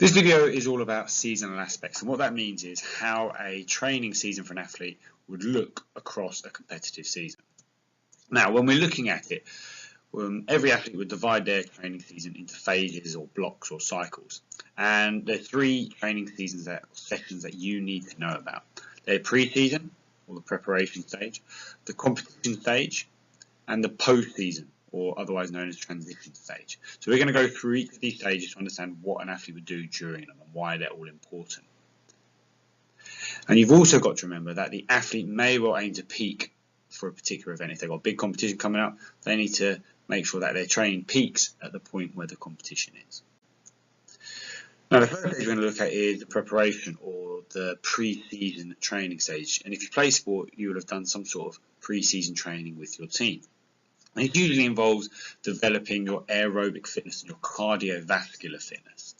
This video is all about seasonal aspects, and what that means is how a training season for an athlete would look across a competitive season. Now, when we're looking at it, every athlete would divide their training season into phases or blocks or cycles, and there are three training sessions that you need to know about. They're pre-season, or the preparation stage, the competition stage, and the post-season, or otherwise known as transition stage. So we're going to go through each of these stages to understand what an athlete would do during them and why they're all important. And you've also got to remember that the athlete may well aim to peak for a particular event. If they've got a big competition coming up, they need to make sure that their training peaks at the point where the competition is. Now, the first stage we're going to look at is the preparation, or the pre-season training stage. And if you play sport, you will have done some sort of pre-season training with your team. And it usually involves developing your aerobic fitness and your cardiovascular fitness.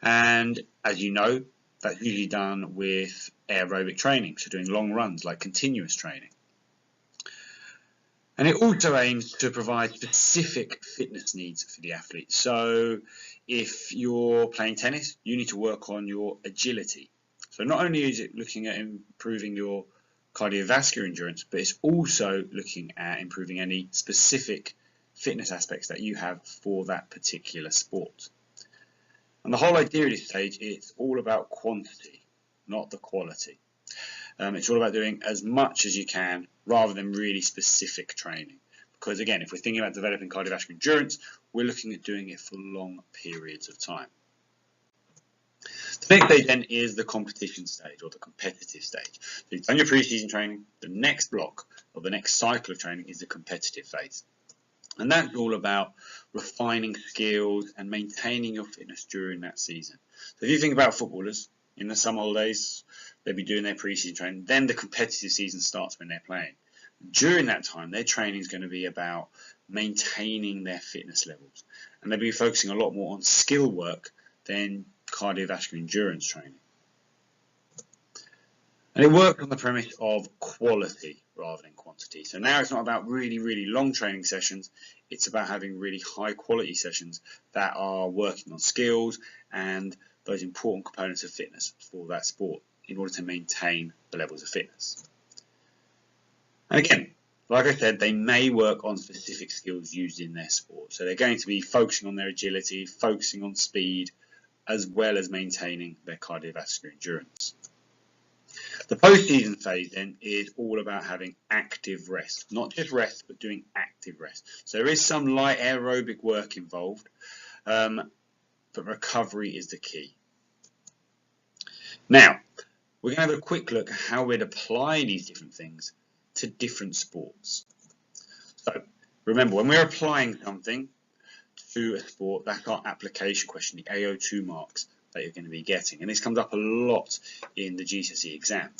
And as you know, that's usually done with aerobic training, so doing long runs like continuous training. And it also aims to provide specific fitness needs for the athlete. So if you're playing tennis, you need to work on your agility. So not only is it looking at improving your cardiovascular endurance, but it's also looking at improving any specific fitness aspects that you have for that particular sport. And the whole idea of this stage, it's all about quantity, not the quality. It's all about doing as much as you can rather than really specific training. Because again, if we're thinking about developing cardiovascular endurance, we're looking at doing it for long periods of time. The next stage then is the competition stage, or the competitive stage. So you've done your pre-season training. The next block, or the next cycle of training, is the competitive phase. And that's all about refining skills and maintaining your fitness during that season. So if you think about footballers, in the summer holidays, they'll be doing their pre-season training. Then the competitive season starts when they're playing. During that time, their training is going to be about maintaining their fitness levels. And they'll be focusing a lot more on skill work than cardiovascular endurance training. And it works on the premise of quality rather than quantity. So now it's not about really long training sessions, it's about having really high quality sessions that are working on skills and those important components of fitness for that sport in order to maintain the levels of fitness. And again, like I said, they may work on specific skills used in their sport. So they're going to be focusing on their agility, focusing on speed, as well as maintaining their cardiovascular endurance. The post-season phase then is all about having active rest, not just rest, but doing active rest. So there is some light aerobic work involved, but recovery is the key. Now, we're going to have a quick look at how we'd apply these different things to different sports. So remember, when we're applying something to a sport, that's our application question, the AO2 marks that you're going to be getting. And this comes up a lot in the GCSE exam.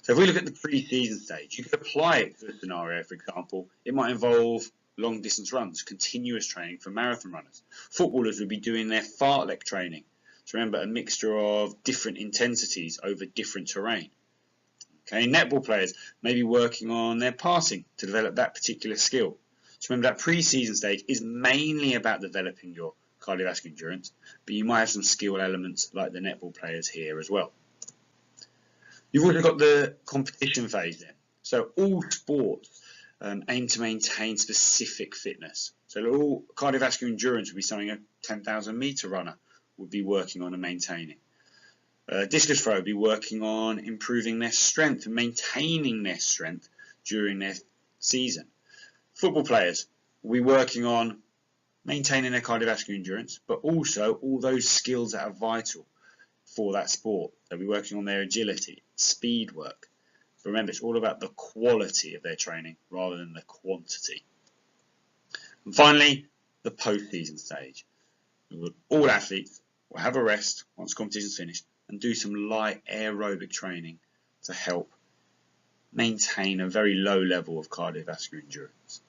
So if we look at the pre-season stage, you could apply it to a scenario. For example, it might involve long distance runs, continuous training for marathon runners. Footballers would be doing their fartlek training. So remember, a mixture of different intensities over different terrain. Okay, netball players may be working on their passing to develop that particular skill. So remember, that pre-season stage is mainly about developing your cardiovascular endurance, but you might have some skill elements like the netball players here as well. You've also got the competition phase then. So all sports aim to maintain specific fitness. So all cardiovascular endurance would be something a 10,000 meter runner would be working on and maintaining. Discus throw would be working on improving their strength and maintaining their strength during their season. Football players will be working on maintaining their cardiovascular endurance, but also all those skills that are vital for that sport. They'll be working on their agility, speed work. But remember, it's all about the quality of their training rather than the quantity. And finally, the post-season stage. All athletes will have a rest once competition's finished and do some light aerobic training to help maintain a very low level of cardiovascular endurance.